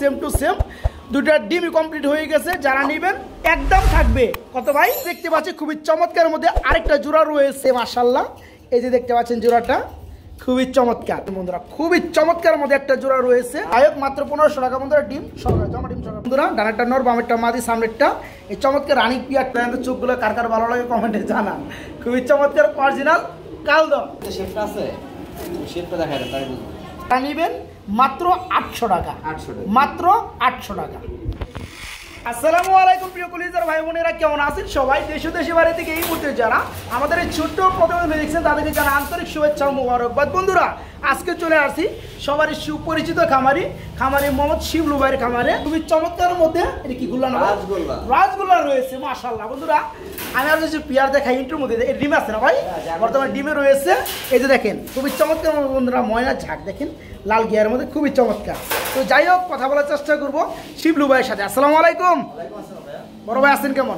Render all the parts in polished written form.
Same to same, দুইটা ডিমই complete হয়ে গেছে। যারা নেবেন একদম থাকবে কত ভাই? দেখতে পাচ্ছি খুবই চমৎকারের মধ্যে আরেকটা জোড়া রয়েছে মাশাআল্লাহ। এই যে দেখতে পাচ্ছেন জোড়াটা খুবই চমৎকার বন্ধুরা, খুবই চমৎকার মধ্যে একটা জোড়া রয়েছে। আয়ক মাত্র 1500 টাকা বন্ধুরা, ডিম সহকারে জমা ডিম সহকারে বন্ধুরা। ডানারটা নর, বামেরটা মাদি, সামনেরটা এই চমৎকার রানিং পিয়ারটা। চোখগুলো কার কার ভালো লাগে কমেন্টে জানান। খুবই চমৎকার অরিজিনাল কালদম শেপটা আছে, শেপটা দেখায় না তাই বুঝুন। তা নেবেন মাত্র 800 টাকা, মাত্র 800 টাকা। আসসালামু আলাইকুম প্রিয় কলিজার ভাই বোনেরা, কেমন আছেন সবাই? দেশ ও দেশের বাইরে থেকে এই মুহূর্তে যারা আমাদের এই ছোট্ট প্রতিবেদন দেখছেন তাদেরকে জানা আন্তরিক শুভেচ্ছা ও মোবারকবাদ। বন্ধুরা আজকে চলে আসছি সবারই সুপরিচিত খামারি মোহাম্মদ শিবলু ভাইয়ের খামারে। খুবই চমৎকারের মধ্যে এটা কি গুল্লা না রাজগোল্লা রয়েছে মাশাআল্লাহ। বন্ধুরা আমি আর কিছু পিয়ার দেখাই ইন্টুর মধ্যে, ডিম আছে না ভাই? বর্তমানে ডিমে রয়েছে। এই যে দেখেন খুবই চমৎকার বন্ধুরা, ময়না ঝাঁক দেখেন লাল গিয়ারের মধ্যে, খুবই চমৎকার। তো যাই হোক কথা বলার চেষ্টা করবো শিবলু ভাইয়ের সাথে। আসসালামু আলাইকুম বড় ভাই, আছেন কেমন?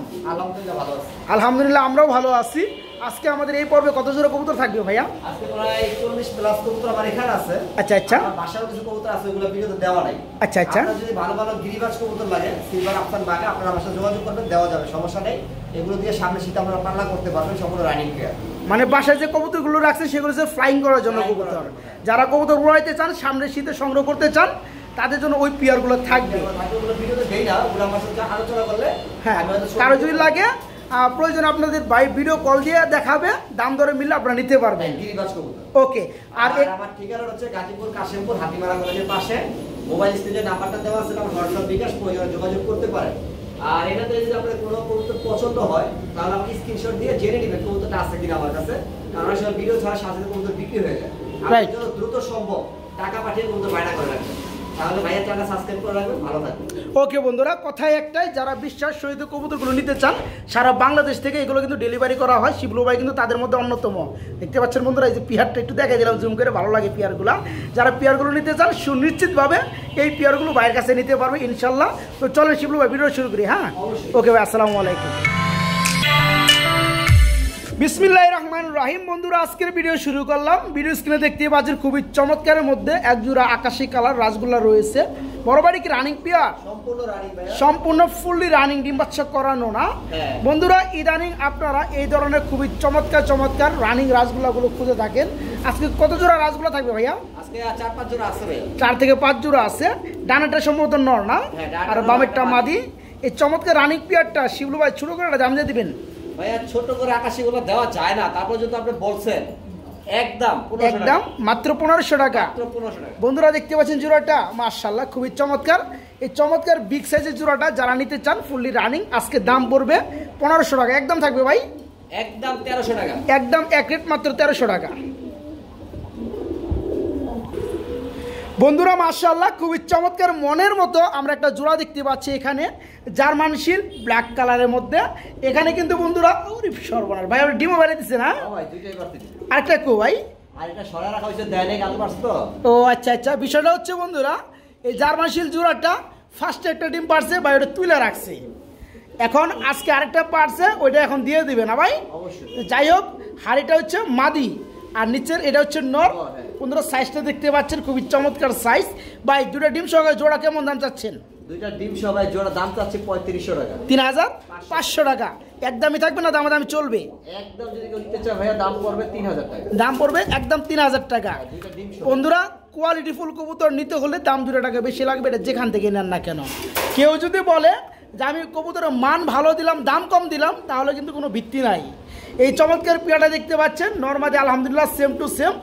আলহামদুলিল্লাহ আমরাও ভালো আছি। আজকে আমাদের এই পর্বে কত জোড়া কবুতর থাকবে ভাইয়া? আজকে প্রায় 40 প্লাস কবুতর আমার এখানে আছে। আচ্ছা আচ্ছা, বাসায় কিছু কবুতর আছে, ওগুলো ভিডিওতে দেওয়া নাই। আচ্ছা আচ্ছা, আপনারা যদি ভালো ভালো গিরিবাজ কবুতর লাগে সিলভার আফসান বাঘা, আপনারা আমার সাথে যোগাযোগ করবেন, দেওয়া যাবে, সমস্যা নেই। এগুলো দিয়ে সামনে শীতে আমরা পাল্লা করতে পারবেন, সম্পূর্ণ রানিং পেয়ার। মানে বাসায় যে কবুতরগুলো রাখছে সেগুলো হচ্ছে ফ্লাইং করার জন্য কবুতর। যারা কবুতর উড়াইতে চান, সামনে শীতে সংগ্রহ করতে চান, তাদের জন্য ওই পিয়ারগুলো থাকবে। হ্যাঁ, কারো যদি লাগে প্রয়োজন আপনাদের ভিডিও কল দিয়ে দেখাবে, দাম দরে মিললে আপনারা নিতে পারবেন। ওকে, আর আমার ঠিকানা হচ্ছে গাজীপুর কাশিমপুর হাতিমারা কলেজের পাশে। মোবাইল স্ক্রিনে নাম্বারটা দেওয়া আছে, আমার হোয়াটসঅ্যাপ বিকাশ প্রয়োজনে যোগাযোগ করতে পারেন। আর এটাতে যদি আপনাদের কোনো কবুতর পছন্দ হয় তাহলে আপনি স্ক্রিনশট দিয়ে জেনে নেবেন কবুতরটা আছে কিনা আমার কাছে, কারণ আসলে ভিডিও ছাড়া সাথে কবুতর বিক্রি হয়ে যায়। আপনি যত দ্রুত সম্ভব টাকা পাঠিয়ে কবুতর বায়না করে রাখবেন, তাহলে ভাইয়া চ্যানেল সাবস্ক্রাইব করে রাখবেন, ভালো থাকবেন। ওকে বন্ধুরা, কথাই একটাই, যারা বিশ্বাস সহিত কবুতরগুলো নিতে চান সারা বাংলাদেশ থেকে এগুলো কিন্তু ডেলিভারি করা হয়। শিবলু ভাই কিন্তু তাদের মধ্যে অন্যতম। দেখতে পাচ্ছেন বন্ধুরা, এই যে পিয়ারটা একটু দেখাই দিলাম জুম করে, ভালো লাগে পিয়ারগুলো। যারা পিয়ারগুলো নিতে চান সুনিশ্চিতভাবে এই পিয়ারগুলো ভাইয়ের কাছে নিতে পারবে ইনশাল্লাহ। তো চলো শিবলু ভাই ভিডিও শুরু করি। হ্যাঁ ওকে ভাই, আসসালামু আলাইকুম। বিসমিল্লাহির রহমানির রহিম। বন্ধুরা আজকের ভিডিও শুরু করলাম। ভিডিও স্ক্রিনে দেখতে পাচ্ছেন খুবই চমৎকারের মধ্যে এক জোড়া আকাশী কালার রাজগোল্লা রয়েছে। বড় বাড়ি কি রানিং পিয়ার? সম্পূর্ণ ফুললি রানিং, ডিম বাচ্চা করানো না? বন্ধুরা ইদানিং আপনারা এই ধরনের খুবই চমৎকার রানিং রাজগোল্লাগুলো খুঁজে থাকেন। আজকে কত জোড়া রাজগোল্লা থাকবে ভাইয়া? আজকে 4-5 জোড়া আছে ভাই। 4 থেকে 5 জোড়া আছে। ডানাটা সম্ভবত নর না, আর বামেরটা মাদি। এই চমৎকার রানিং পিয়ারটা শিবলু ভাই ছোট করে দাম দিয়ে দিবেন ভাইয়া। ছোট করে আকাশীগুলো দেওয়া যায় না, তারপর যদি আপনি বলছেন একদম মাত্র 1500 টাকা। বন্ধুরা দেখতে পাচ্ছেন জোড়াটা মাশাআল্লাহ খুবই চমৎকার। এই চমৎকার বিগ সাইজের জোড়াটা যারা নিতে চান ফুললি রানিং, আজকে দাম পড়বে 1500 টাকা। একদম থাকবে ভাই, একদম 1300 টাকা, একদম এক রেট মাত্র 1300 টাকা। বন্ধুরা মাশাআল্লাহ খুবই চমৎকার মনের মতো আমরা একটা জোড়া দেখতে পাচ্ছি এখানে, জার্মান শিল ব্ল্যাক কালারের মধ্যে। এখানে কিন্তু বন্ধুরা সর্বনাশ ভাই, আমরা ডিমও বেড়ে দিচ্ছে না? আরেকটা কো ভাই, ও আচ্ছা আচ্ছা। বিষয়টা হচ্ছে বন্ধুরা এই জার্মান শিল জোড়াটা ফার্স্টে একটা ডিম পারছে ভাই, ওটা তুলে রাখছে। এখন আজকে আরেকটা পারছে, ওইটা এখন দিয়ে দিবে না ভাই? যাই হোক, হাড়িটা হচ্ছে মাদি আর নিচের এটা হচ্ছে নর। বন্ধুরা সাইজটা দেখতে পাচ্ছেন খুবই চমৎকার সাইজ। ভাই দুটা ডিম সহকারে জোড়া কেমন দাম চাচ্ছেন? দুইটা ডিম সবাই জোড়া দাম চাচ্ছে 3500 টাকা, 3500 টাকা। একদমই থাকবে না, দামাদামি চলবে? একদম যদি কেউ নিতে চায় ভাইয়া দাম পড়বে 3000 টাকা, দাম পড়বে একদম 3000 টাকা। বন্ধুরা কোয়ালিটি ফুল কবুতর নিতে হলে দাম 2 টাকা বেশি লাগবে, এটা যেখান থেকে নেন না কেন। কেউ যদি বলে যে আমি কবুতরের মান ভালো দিলাম দাম কম দিলাম, তাহলে কিন্তু কোনো ভিত্তি নাই। এই চমৎকার পিয়াটা দেখতে পাচ্ছেন নরমাদি আলহামদুলিল্লাহ সেম টু সেম,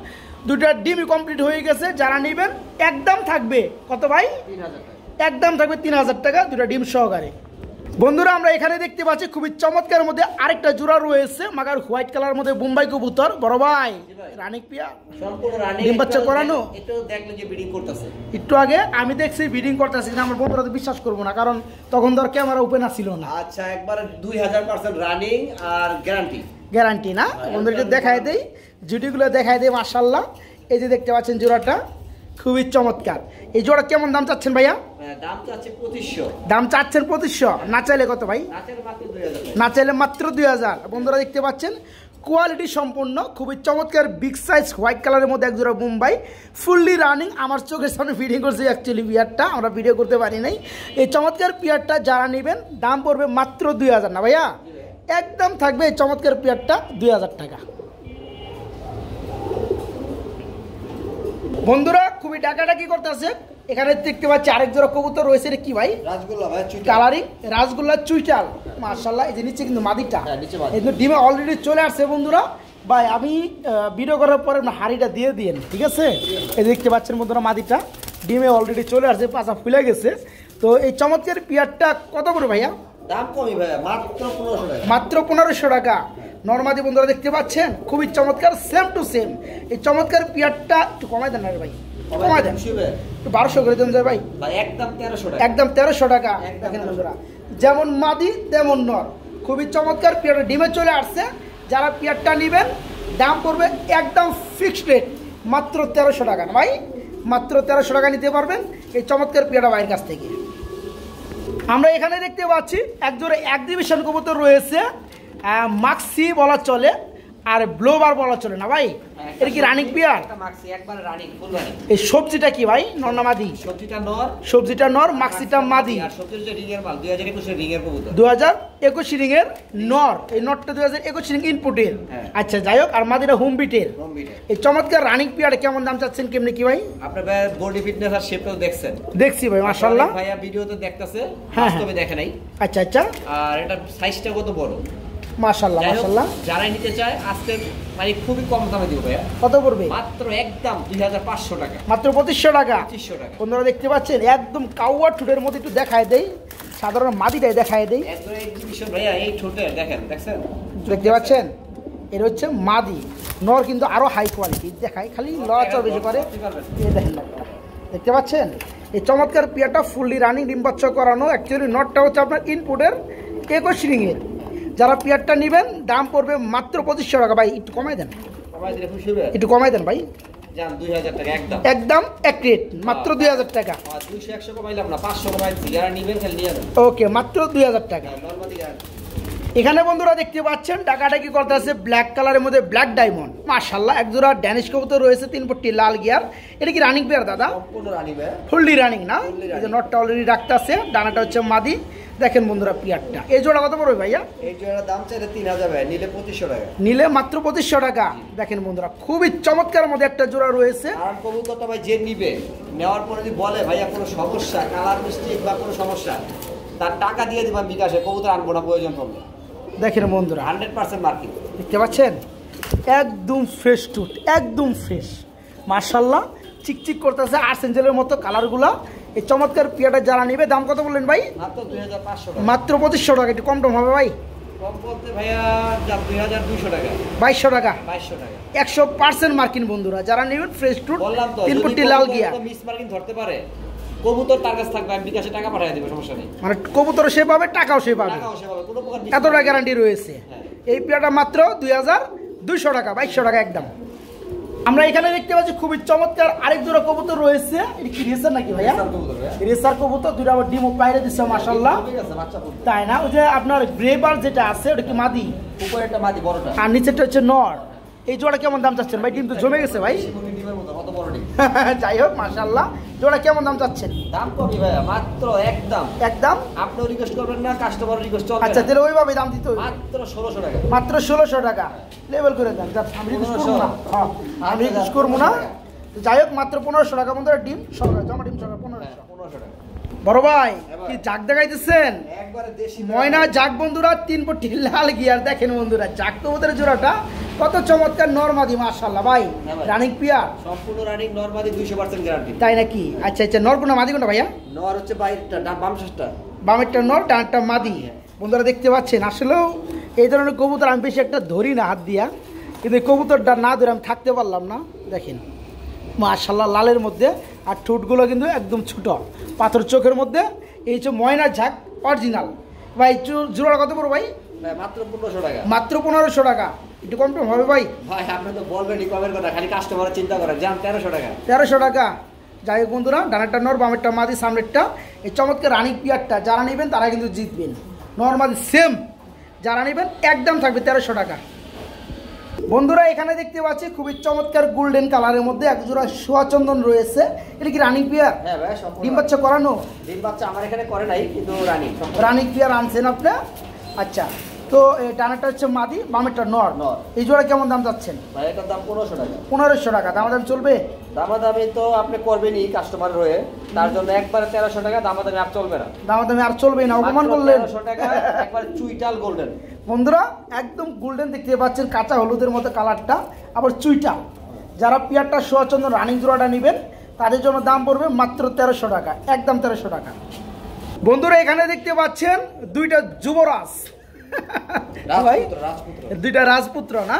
দুইটা ডিমই কমপ্লিট হয়ে গেছে। যারা নেবেন একদম থাকবে কত ভাই? 3000 টাকা, একদম থাকবে 3000 টাকা, দুটা ডিম সহকারে। বন্ধুরা আমরা এখানে দেখতে পাচ্ছি খুবই চমৎকারের মধ্যে আরেকটা জোড়া রয়েছে, মাগার হোয়াইট কালার মধ্যে বোম্বাই কবুতর। বড় ভাই রানিং পিয়া, সম্পূর্ণ রানিং, ডিম বাচ্চা করানো। একটু দেখলে যে ব্রিডিং করতেছে, একটু আগে আমি দেখছি ব্রিডিং করতেছে, আমার বন্ধুরা তো বিশ্বাস করবো না, কারণ তখন ধর ক্যামেরা ওপেন ছিল না। আচ্ছা, একবারে 2000% রানিং আর গ্যারান্টি না? বন্ধুদেরকে দেখাই দেই, জুটিগুলো দেখাই দেই মাশাআল্লাহ। এই যে দেখতে পাচ্ছেন জোড়াটা খুবই চমৎকার। এই জোড়া কেমন দাম চাচ্ছেন ভাইয়া? দাম চাচ্ছে 2500। দাম চাচ্ছেন 2500, না চাইলে কত ভাই? না চাইলে মাত্র 2000। না চাইলে মাত্র 2000। বন্ধুরা দেখতে পাচ্ছেন কোয়ালিটি সম্পন্ন খুবই চমৎকার বিগ সাইজ হোয়াইট কালারের মধ্যে একজোড়া মুম্বাই ফুললি রানিং। আমার চোখের সামনে ফিটিং করছে অ্যাকচুয়ালি পিয়ারটা, আমরা ভিডিও করতে পারি নাই। এই চমৎকার পিয়ারটা যারা নেবেন দাম পড়বে মাত্র 2000 না ভাইয়া, একদম থাকবে এই চমৎকার পিয়ারটা 2000 টাকা। বন্ধুরা খুবই ডাকাডাকি করতেছে, এখানে দেখতে পাচ্ছি আরেক জোড়া কবুতর রয়েছে। এটা কি ভাই? রাজগোল্লা ভাই, কালারিং রাজগোল্লা চুইটাল মাশাআল্লাহ। এই যে নিচে কিন্তু মাদিটা কিন্তু ডিমে অলরেডি চলে আসছে। বন্ধুরা ভাই আমি ভিডিও করার পরে হাড়িটা দিয়ে দিয়েন, ঠিক আছে? এই দেখতে পাচ্ছেন বন্ধুরা মাদিটা ডিমে অলরেডি চলে আসছে, পাছা ফুলে গেছে। তো এই চমৎকার পিয়ারটা কত করে ভাইয়া? দাম কমই ভাইয়া, মাত্র 1500 টাকা। মাত্র 1500 টাকা। নরমাদি বন্ধুরা দেখতে পাচ্ছেন খুবই চমৎকার, সেম টু সেম। এই চমৎকার পিয়ারটা একটু কমাই দেন না ভাই, কমাই দেন, একটু 1200 করে দেন ভাই। একদম 1300 টাকা, একদম 1300 টাকা। দেখেন বন্ধুরা যেমন মাদি তেমন নর, খুবই চমৎকার পিয়ারটা ডিমে চলে আসছে। যারা পিয়ারটা নেবেন দাম পড়বে একদম ফিক্সড রেট মাত্র 1300 টাকা না ভাই, মাত্র 1300 টাকা নিতে পারবেন এই চমৎকার পিয়ারটা ভাইয়ের কাছ থেকে। আমরা এখানে দেখতে পাচ্ছি একজোড়া এক্সিবিশন কবুতর রয়েছে, মাক্সি বলা চলে আর ব্লোবার বলা চলে না ভাই। এটা কি রানিং পিয়ার? মাক্সি একবারে রানিং, ফুল রানিং। এই সবজিটা কি ভাই, নর না মাদি? সবজিটা নর, সবজিটা নর, মাক্সিটা মাদি। আর সবজিটা রিং এর মাল, 2021 এর রিং এর কবুতর, 2021 রিং এর নর। এই নরটা 2021 রিং ইনপুটের। আচ্ছা যাই হোক, আর মাদিটা হোম বিটের। এই চমৎকার রানিং পিয়ারে কেমন দাম চাচ্ছেন, কেমনে কি ভাই? আপনার ভাই বডি ফিটনেস আর শেপটাও দেখছেন? দেখছি ভাই মাশাআল্লাহ। ভাইয়া ভিডিওতে দেখতাছে, হ্যাঁ বাস্তবে দেখে নাই। আচ্ছা আচ্ছা। আর এটা সাইজটা কত বড় মাশাআল্লাহ মাশাআল্লাহ। যারা নিতে চায় আজকে মানে খুবই কম দামে দিব ভাইয়া। কত পড়বে? মাত্র একদম 2500 টাকা, মাত্র 2500 টাকা। 2500 টাকা। বন্ধুরা দেখতে পাচ্ছেন একদম কাউয়া ঠোঁটের মধ্যে একটু দেখায় দেই, সাধারণ মাদিটাই দেখায় দেই। একদম এক্সিবিশন ভাইয়া, এই ঠোঁটে দেখেন, দেখছেন? দেখতে পাচ্ছেন এটা হচ্ছে মাদি। নর কিন্তু আরো হাই কোয়ালিটি দেখায়, খালি লড়াচড় বেশি করে। এই দেখেন নরটা, দেখতে পাচ্ছেন? এই চমৎকার পিয়ারটা ফুললি রানিং, ডিম বাচ্চা করানো। অ্যাকচুয়ালি নটটা হচ্ছে আপনার ইনপুটের 21 রিংয়ের। যারা পিয়ারটা নেবেন দাম পড়বে মাত্র 2500 টাকা। ভাই একটু কমাই দেন, একটু কমাই দেন ভাই। 2000 টাকা একদম, একদম এক রেট মাত্র 2000 টাকা। 200 100 কমাইলাম না, 500 কমাই দিই। যারা নেবেন খালি নিয়ে যাবেন। ওকে মাত্র 2000 টাকা। এখানে বন্ধুরা দেখতে পাচ্ছেন ডাকাডাকি করতে আছে ব্ল্যাক কালারের মধ্যে ব্ল্যাক ডায়মন্ড মাশাআল্লাহ। একজোড়া ড্যানিশ কবুতর রয়েছে, 3 পট্টি লাল গিয়ার। এটা কি রানিং পেয়ার দাদা? সম্পূর্ণ রানিং ভাই, ফুললি রানিং না? এই যে নটটা অলরেডি রাখতে আছে, ডানাটা হচ্ছে মাদি। দেখেন বন্ধুরা পিয়ারটা, এই জোড়া কত পড়বে ভাইয়া? এই জোড়ার দাম চাইলে 3000 ভাই, নিলে 2500 টাকা। নিলে মাত্র 2500 টাকা। দেখেন বন্ধুরা খুবই চমৎকার মধ্যে একটা জোড়া রয়েছে। আর কবুতরটা ভাই যে নিবে, নেওয়ার পরে যদি বলে ভাইয়া কোনো সমস্যা, কালার মিস্টেক বা কোনো সমস্যা, তার টাকা দিয়ে দিবেন বিকাশে, কবুতর আনবো না প্রয়োজন পড়লে। দেখেন বন্ধুরা 100% মার্কিং, দেখতে পাচ্ছেন একদম ফ্রেশ টুট, একদম ফ্রেশ মাশাআল্লাহ। চিকচিক করতেছে আর্সেঞ্জেলের মতো কালারগুলা। এই চমৎকার পিয়াটা যারা নিবে দাম কত বললেন ভাই? মাত্র 2500 টাকা, মাত্র 2500 টাকা। একটু কম টম হবে ভাই? কম বলতে ভাইয়া 2200 টাকা, 2200 টাকা। 2200 টাকা 100% মার্কিন বন্ধুরা যারা নেবেন ফ্রেশ টুট, বললাম তো। 3 পট্টি লাল গিয়া। মিস মার্কিং ধরতে পারে, কবুতর তার কাছে থাকবে, আমি বিকাশে টাকা পাঠিয়ে দেব, সমস্যা নেই। মানে কবুতর সে পাবে, টাকাও সে পাবে, টাকাও সে পাবে, কোনো প্রকার এতটা গ্যারান্টি রয়েছে। এই পিয়াটা মাত্র 2200 টাকা, 2200 টাকা একদম। আমরা এখানে দেখতে পাচ্ছি খুবই চমৎকার আরেক জোড়া কবুতর রয়েছে। এটা কি রেসার নাকি ভাইয়া? রেসার কবুতর, দুইটা আবার ডিম বাইরে দিচ্ছে মাশাআল্লাহ, তাই না? ওই যে আপনার গ্রেবার যেটা আছে ওটা কি মাদি? উপরে একটা মাদি বড়টা, আর নিচেটা হচ্ছে নর। এই জোড়া কেমন দাম চাচ্ছেন ভাই? ডিম তো জমে গেছে ভাই। যাই হোক মাশাআল্লাহ, জোড়া কেমন দাম চাচ্ছেন? দাম কমই ভাইয়া, মাত্র একদম, একদম। আপনিও রিকোয়েস্ট করবেন না, কাস্টমার রিকোয়েস্ট চলবে। আচ্ছা তাহলে ওইভাবে দাম দিতে হবে। মাত্র 1600 টাকা, মাত্র 1600 টাকা লেভেল করে দেন। আমি রিকোয়েস্ট করবো না, আমি রিকোয়েস্ট করবো না। যাই হোক মাত্র 1500 টাকা বন্ধুরা। ডিম সরকার জমা, ডিম সরকার 1500 টাকা। বড় ভাই কি জাগ দেখাইতেছেন? একবারে দেশি ময়না জাগ বন্ধুরা, 3 পট্টি লাল গিয়ার। দেখেন বন্ধুরা জাগ কবুতরের জোড়াটা কত চমৎকার, নরমাদি মাশাআল্লাহ ভাই। রানিং পিয়ার, সম্পূর্ণ রানিং, নরমাদি 200% গ্যারান্টি। তাই নাকি? আচ্ছা আচ্ছা। নর কোনটা মাদি কোনটা ভাইয়া? নর হচ্ছে বাইরটা, বাম শেষটা, বামেরটা নর, ডানটা মাদি। বন্ধুরা দেখতে পাচ্ছেন আসলেও এই ধরনের কবুতর আমি বেশি একটা ধরি না হাত দিয়া, কিন্তু এই কবুতরটা না ধরে আমি থাকতে পারলাম না। দেখেন মাশাআল্লাহ লালের মধ্যে, আর ঠোঁটগুলো কিন্তু একদম ছোট, পাথর চোখের মধ্যে। এই যে ময়না ঝাঁক অরিজিনাল। ভাই জোড়া কত পড়ো ভাই? মাত্র 1500 টাকা, মাত্র 1500 টাকা। একটু কম টম হবে ভাই? ভাই আপনি তো বলবেনই কমের কথা, খালি কাস্টমারের চিন্তা করেন। যান 1300 টাকা, 1300 টাকা। যাই হোক বন্ধুরা, ডানারটা নর, বামেরটা মাদি, সামনেরটা। এই চমৎকার রানিং পিয়ারটা যারা নেবেন তারা কিন্তু জিতবেন। নর মাদি সেম, যারা নেবেন একদম থাকবে 1300 টাকা। বন্ধুরা এখানে দেখতে পাচ্ছি খুবই চমৎকার গোল্ডেন কালারের মধ্যে এক জোড়া সোয়া চন্দন রয়েছে। এটা কি রানিং পেয়ার? হ্যাঁ ভাই, সম্পূর্ণ ডিম বাচ্চা করানো? ডিম বাচ্চা আমার এখানে করে নাই, কিন্তু রানিং পেয়ার আনছেন আপনি। আচ্ছা, তো ডানাটা হচ্ছে মাদি, বামেরটা নর। এই জোড়া কেমন দাম যাচ্ছেন ভাই? এটার দাম 1500 টাকা। 1500 টাকা। দামাদামি চলবে? দামাদামি তো আপনি করবেনই কাস্টমার হয়ে, তার জন্য একবারে 1300 টাকা। দামাদামি আর চলবে না। দামাদামি আর চলবে না, অপমান করলেন। 1300 টাকা একবারে চুইটাল গোল্ডেন। বন্ধুরা একদম গোল্ডেন দেখতে পাচ্ছেন, কাঁচা হলুদের মতো কালারটা, আবার চুইটা। যারা পেয়ারটা সোয়া চন্দন রানিং জোড়াটা নেবেন তাদের জন্য দাম পড়বে মাত্র 1300 টাকা, একদম 1300 টাকা। বন্ধুরা এখানে দেখতে পাচ্ছেন দুইটা যুবরাজ, ভাই দুইটা রাজপুত্র না,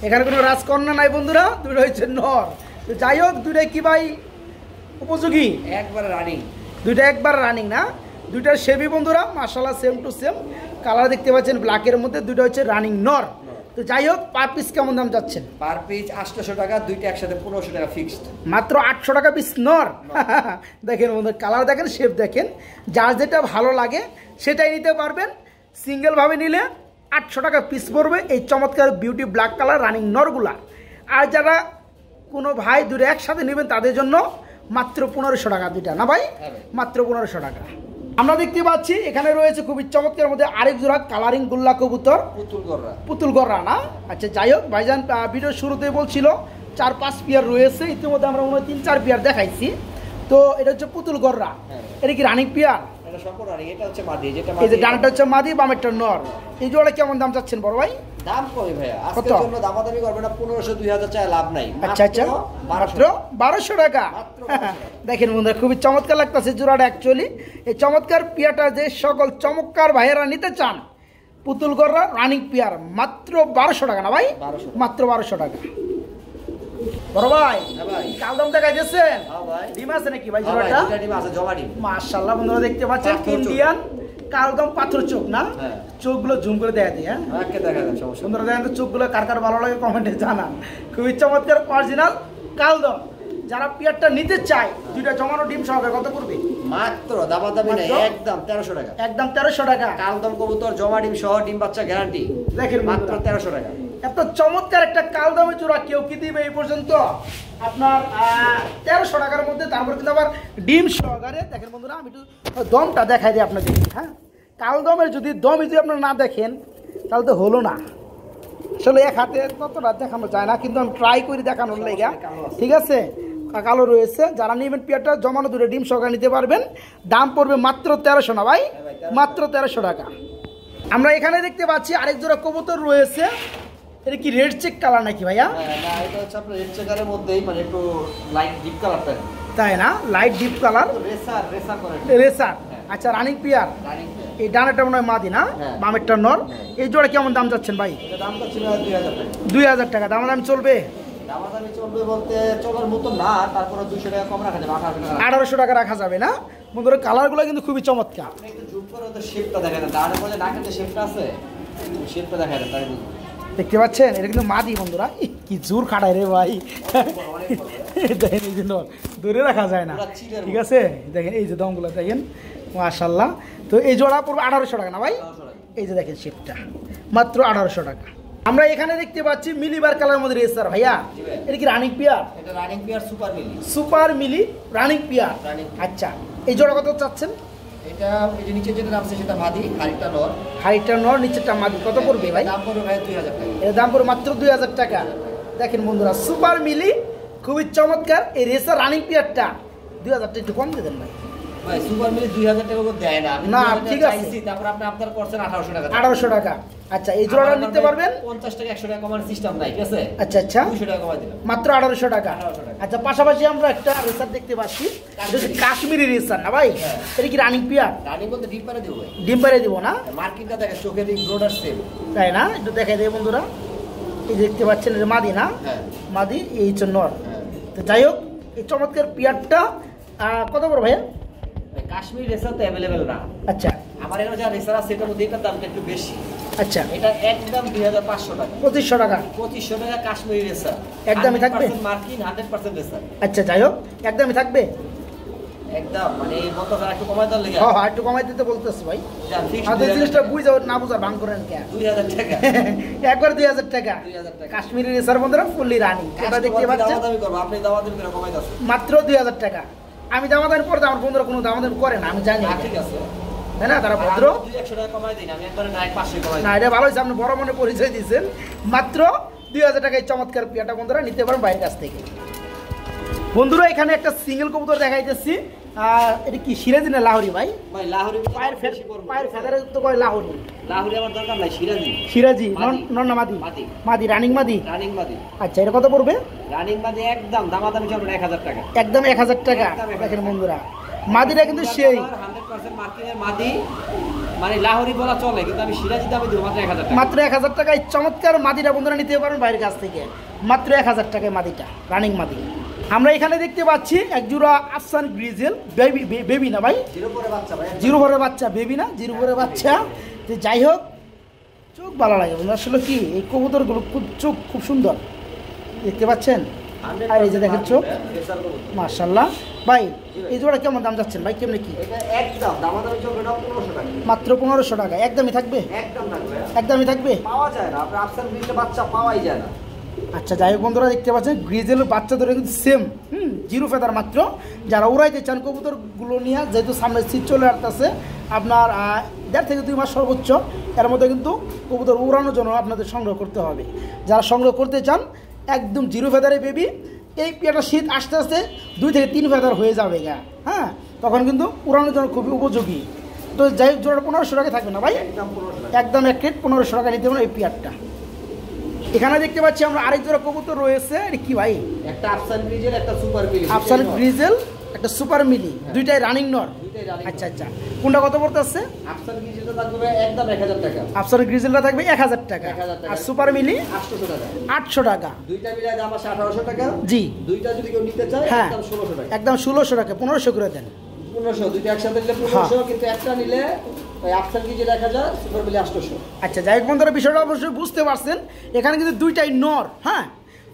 এখানে কোনো রাজকন্যা নাই বন্ধুরা, দুটো হচ্ছে নর। তো যাই হোক, দুইটাই কি ভাই উপযোগী? একবারে রানিং, দুইটা একবার রানিং না, দুইটার শেভি বন্ধুরা মাশাআল্লাহ সেম টু সেম কালার দেখতে পাচ্ছেন ব্ল্যাকের মধ্যে। দুইটা হচ্ছে রানিং নর। তো যাই হোক, পার পিস কেমন দাম যাচ্ছেন? পার পিস 800 টাকা, দুইটা একসাথে 1500 টাকা ফিক্সড। মাত্র 800 টাকা পিস নর। দেখেন বন্ধুরা, কালার দেখেন, শেপ দেখেন, যার যেটা ভালো লাগে সেটাই নিতে পারবেন। সিঙ্গেলভাবে নিলে 800 টাকা পিস পড়বে এই চমৎকার বিউটি ব্ল্যাক কালার রানিং নরগুলা। আর যারা কোনো ভাই দুটো একসাথে নেবেন তাদের জন্য মাত্র 1500 টাকা দুইটা, না ভাই? মাত্র 1500 টাকা। আমরা দেখতে পাচ্ছি এখানে রয়েছে খুবই চমৎকার মধ্যে আরেক জোড়া কালারিং গুল্লা কবুতর, পুতুল গররা না। আচ্ছা যাই হোক, ভাইজান ভিডিওর শুরুতেই বলছিল 4-5 পেয়ার রয়েছে, ইতিমধ্যে আমরা মনে হয় 3-4 পেয়ার দেখাইছি। তো এটা হচ্ছে পুতুল গররা, এটা কি রানিং পেয়ার? এই যে ডানটা হচ্ছে মাদি, বামেরটা নর। এই জোড়া কেমন দাম চাচ্ছেন বড় ভাই? দাম কই ভাইয়া, আজকের জন্য দামাদামি করবে না, 1500-2000 চাই লাভ নাই। আচ্ছা আচ্ছা, মাত্র 1200 টাকা। দেখেন বন্ধুরা, খুবই চমৎকার লাগতেছে জোড়াটা অ্যাকচুয়ালি। এই চমৎকার পেয়ারটা যে সকল চমৎকার ভাইয়েরা নিতে চান, পুতুল গররা রানিং পেয়ার মাত্র 1200 টাকা, না ভাই? মাত্র 1200 টাকা। বড় ভাই কালদম দেখা দিয়েছেন? ডিম আছে নাকি ভাই জোড়াটা? মাশাআল্লাহ বন্ধুরা দেখতে পাচ্ছেন ইন্ডিয়ান কালদম পাথর চোখ না? চোখগুলো জুম করে দেখা দিই। হ্যাঁ বন্ধুরা দেখেন তো চোখগুলো কার কার ভালো লাগে কমেন্টে জানান। খুবই চমৎকার অরিজিনাল কালদম। যারা পেয়ারটা নিতে চায় দুইটা জমানো ডিম সহকারে কত করবে? মাত্র দামাদামি নাই, একদম 1300 টাকা। একদম 1300 টাকা। কালদম কবুতর জমা ডিম সহ ডিম বাচ্চা গ্যারান্টি। দেখেন মাত্র 1300 টাকা। এত চমৎকার একটা কালদমে জোড়া কেউ কি দিবে এই পর্যন্ত? আপনার 1300 টাকার মধ্যে, তারপর কিন্তু আবার ডিম সহকারে। দেখেন বন্ধুরা, আমি একটু দমটা দেখাই দিই আপনাদের। হ্যাঁ, কালদমের যদি দম যদি আপনারা না দেখেন তাহলে তো হলো না। আসলে এক হাতে ততটা দেখানো যায় না, কিন্তু আমি ট্রাই করি দেখানোর লেগা। ঠিক আছে, কালো রয়েছে। যারা নেবেন পেয়ারটা জমানো দুটো ডিম সহকারে নিতে পারবেন। দাম পড়বে মাত্র 1300, না ভাই? মাত্র 1300 টাকা। আমরা এখানে দেখতে পাচ্ছি আরেক জোড়া কবুতর রয়েছে। এটা কি রেড চেক কালার নাকি ভাইয়া? না, এটা হচ্ছে আপনার রেড চেকারের মধ্যেই, মানে একটু লাইট ডিপ কালারটা। তাই না? লাইট ডিপ কালার, রেসার করে। রেসার। আচ্ছা, রানিং পেয়ার। এই ডানাটা মনে হয় মাদি না, বামেরটা নর। এই জোড়া কেমন দাম যাচ্ছেন ভাই? এটা দাম ছিল 2000 টাকা। 2000 টাকা। দাম চলবে? দামাদামি চলবে বলতে চলার মতো না, তারপরে 200 টাকা কম রাখা যাবে, 1800 টাকা রাখা যাবে না? বন্ধুরা কালারগুলো কিন্তু খুবই চমৎকার। আপনি একটু জুম করে ওদের শেপটা দেখেন, তার মধ্যে নাকের যে শেপটা আছে শেপটা দেখেন, তাই দেখতে পাচ্ছেন? এটা কিন্তু মাদি বন্ধুরা। কি জোর খাটায় রে ভাই। দেখেন এই যে দূরে রাখা যায় না। ঠিক আছে, দেখেন এই যে দমগুলো দেখেন, মাশাআল্লাহ। তো এই জোড়া পড়বে 1800 টাকা, না ভাই? এই যে দেখেন শেপটা, মাত্র 1800 টাকা। আমরা এখানে দেখতে পাচ্ছি মিলিবার কালার মধ্যে রেসার ভাইয়া। এটা কি রানিং পেয়ার? এটা রানিং পেয়ার সুপার মিলি। সুপার মিলি রানিং পেয়ার। আচ্ছা, এই জোড়া কত চাচ্ছেন? এটা এই যে নিচে যেটা নামছে সেটা মাদি, হাইটটা নর। হাইটটা নর, নিচেরটা মাদি। কত পড়বে ভাই? দাম পড়বে ভাই 2000 টাকা। এর দাম পড়বে মাত্র 2000 টাকা। দেখেন বন্ধুরা, সুপার মিলি খুবই চমৎকার। এই রেসার রানিং পেয়ারটা 2000 টাকা একটু কম দিয়ে দেন ভাই। ভাই সুপার মিলি 2000 টাকা করে দেয় না। না, ঠিক আছে। তারপর আপনি আপনার করছেন 1800 টাকা। 1800 টাকা। আচ্ছা, এই জোড়াটা নিতে পারবেন? 50 টাকা 100 টাকা কমার সিস্টেম নাই, ঠিক আছে? আচ্ছা আচ্ছা, 200 টাকা কমাই দিলাম। মাত্র 1800 টাকা। আচ্ছা, পাশাপাশি আমরা একটা রেসার দেখতে পাচ্ছি, কাশ্মীরি রেসার না ভাই? এটা কি রানিং পেয়ার? রানিং বলতে ডিম পারে দিব ভাই। ডিম পারে দিব না? মার্কিংটা দেখেন, চোখের এই ব্রোডার সেম, তাই না? একটু দেখাই দেয় বন্ধুরা। এই দেখতে পাচ্ছেন, এটা মাদি না? মাদি। এই হচ্ছে নর। তো যাই হোক, এই চমৎকার পেয়ারটা কত বড় ভাইয়া? কাশ্মীরি রেসার তো অ্যাভেলেবেল না। আচ্ছা, আমার এখানে যা রেসার আছে সেটার মধ্যে এটার দামটা একটু বেশি। আচ্ছা, এটা একদম 2500 টাকা। 2500 টাকা। 2500 টাকা কাশ্মীরি রেসার। একদমই থাকবে? 100% মার্কিং, 100% রেসার। আচ্ছা, যাই হোক, একদমই থাকবে? একদম মানে এই বলতেছ একটু কমাই দাও লেগে হ্যাঁ একটু কমাই দিতে বলতেছি ভাই আপনাদের জিনিসটা বুঝা না বুঝা ভাঙ করেন কে 2000 টাকা একবার 2000 টাকা কাশ্মীরি রেসার বন্ধুরা ফুললি রানি এটা দেখতে পাচ্ছেন দামি করব আপনি দামাদামি করে কমাই দাও মাত্র 2000 টাকা আমি দামাদামি পরে আমার বন্ধুরা কোনো দামাদামি করে না আমি জানি ঠিক আছে তাই না তারা ভদ্র 200 টাকা কমাই দিন আমি একবারে ডাইরেক্ট 500 কমাই না এটা ভালো হয়েছে আপনি বড় মনে পরিচয় দিয়েছেন মাত্র 2000 টাকায় চমৎকার পিয়াটা বন্ধুরা নিতে পারেন বাইরের কাছ থেকে বন্ধুরা এখানে একটা সিঙ্গেল কবুতর দেখাইতেছি এটা কি সিরাজি না লাহোরি ভাই লাহোরি পায়ের ফেদারে তো কয় লাহোরি আমার দরকার নাই সিরাজি নন না মাদি রানিং মাদি আচ্ছা এটা কত পড়বে রানিং মাদি একদম দামাদামি চলবে 1000 টাকা একদম 1000 টাকা দেখেন বন্ধুরা মাদিটা কিন্তু সেই 100% মার্কিনের মাদি মানে লাহোরি বলা চলে কিন্তু আমি সিরাজি দামে দেব মাত্র 1000 টাকা মাত্র 1000 টাকায় চমৎকার মাদিটা বন্ধুরা নিতে পারেন বাইরের কাছ থেকে মাত্র 1000 টাকায় মাদিটা রানিং মাদি আমরা এখানে দেখতে পাচ্ছি এক জোড়া আফসান গ্রিজেল বেবি না ভাই জিরো ভরের বাচ্চা বেবি না জিরো ভরের বাচ্চা যে যাই হোক চোখ ভালো লাগে আসলে কি এই কবুতরগুলো চোখ খুব সুন্দর দেখতে পাচ্ছেন আর এই যে দেখেন চোখ মাশাআল্লাহ ভাই এই জোড়া কেমন দাম যাচ্ছেন ভাই কেমনে কি একদম দামাদামি চলবে না 1500 টাকা মাত্র 1500 টাকা একদমই থাকবে একদমই থাকবে পাওয়া যায় না আপনার আফসান গ্রিজেল বাচ্চা পাওয়াই যায় না আচ্ছা যাই হোক বন্ধুরা দেখতে পাচ্ছেন গ্রিজেল বাচ্চা ধরে কিন্তু সেম জিরো ফেদার মাত্র যারা উড়াইতে চান কবুতরগুলো নিয়ে যেহেতু সামনে শীত চলে আসতেছে আপনার 1.5 থেকে 2 মাস সর্বোচ্চ এর মধ্যে কিন্তু কবুতর উড়ানোর জন্য আপনাদের সংগ্রহ করতে হবে যারা সংগ্রহ করতে চান একদম জিরো ফেদারে বেবি এই পেয়াটা শীত আস্তে আস্তে 2 থেকে 3 ফেদার হয়ে যাবে হ্যাঁ তখন কিন্তু উড়ানোর জন্য খুবই উপযোগী তো যাই হোক জোড়া 1500 টাকা থাকবে না ভাই একদম এক রেট 1500 টাকা নিতে হবে এই পেয়ারটা এখানে দেখতে পাচ্ছি আমরা আরেক জোড়া কবুতর রয়েছে এটা কি ভাই একটা আফসান গ্রিজেল একটা সুপার মিলি আফসান গ্রিজেল একটা সুপার মিলি দুইটাই রানিং নর আচ্ছা আচ্ছা কোনটা কত পড়তে আছে আফসান গ্রিজেলটা থাকবে একদম 1000 টাকা আফসান গ্রিজেলটা থাকবে 1000 টাকা আর সুপার মিলি 800 টাকা 800 টাকা দুইটা মিলাই দাম আছে 1800 টাকা জি দুইটা যদি কেউ নিতে চায় একদম 1600 টাকা একদম 1600 টাকা 1500 করে দেন 1500 দুইটা একসাথে নিলে 1500 কিন্তু একটা নিলে ওই আফসান গ্রিজেল 1000 সুপার মিলি 800 আচ্ছা যাই হোক বন্ধুরা বিষয়টা অবশ্যই বুঝতে পারছেন এখানে কিন্তু দুইটাই নর হ্যাঁ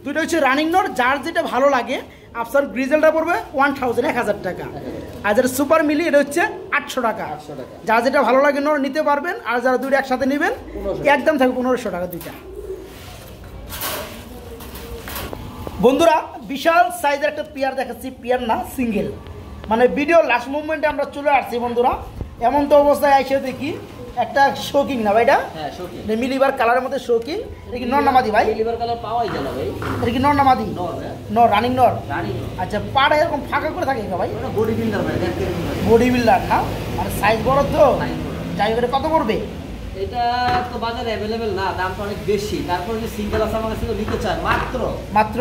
দুইটা হচ্ছে রানিং নর যার যেটা ভালো লাগে আফসান গ্রিজেলটা পড়বে 1000 টাকা আর যেটা সুপার মিলি এটা হচ্ছে 800 টাকা যার যেটা ভালো লাগে নর নিতে পারবেন আর যারা দুইটা একসাথে নেবেন একদম থাকবে 1500 টাকা দুইটা বন্ধুরা বিশাল সাইজের একটা পেয়ার দেখাচ্ছি পেয়ার না সিঙ্গেল মানে ভিডিও লাস্ট মুভমেন্টে আমরা চলে আসছি বন্ধুরা এমন তো অবস্থায় এসে দেখি একটা শোকিং না ভাই এটা হ্যাঁ শোকিং মিলিবার কালারের মধ্যে শোকিং এটা কি নর না মাদি ভাই মিলিবার কালার পাওয়াই যায় না ভাই এটা কি নর না মাদি নর রানিং নর আচ্ছা পাড়া এরকম ফাঁকা করে থাকে ভাই বডি বিল্ডার ভাই বডি বিল্ডার না আর সাইজ বড় তো যাই হোক কত পড়বে এটা তো বাজারে अवेलेबल না দামটা অনেক বেশি তারপর যে সিঙ্গেল আছে আমার কাছে নিতে চায় মাত্র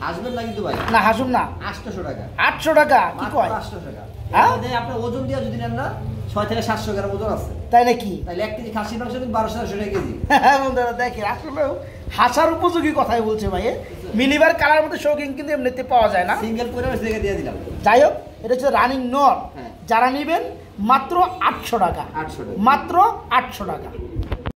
হাসবেন না কিন্তু ভাই না হাসুন না 800 টাকা 800 টাকা কি কয় 800 টাকা আমাদের আপনি ওজন দিয়ে যদি নেন না 6 থেকে 700 গ্রাম ওজন আছে তাই নাকি তাহলে 1 কেজি খাসির মাংস কিন্তু 1200 টাকা কেজি হ্যাঁ বন্ধুরা দেখি আসলে হাসার উপযোগী কথাই বলছে ভাই মিলিবার কালার মধ্যে শৌখিন কিন্তু এমনিতে পাওয়া যায় না সিঙ্গেল করে রেখে দিয়ে দিলাম যাই হোক এটা হচ্ছে রানিং নর যারা নেবেন মাত্র 800 টাকা মাত্র 800 টাকা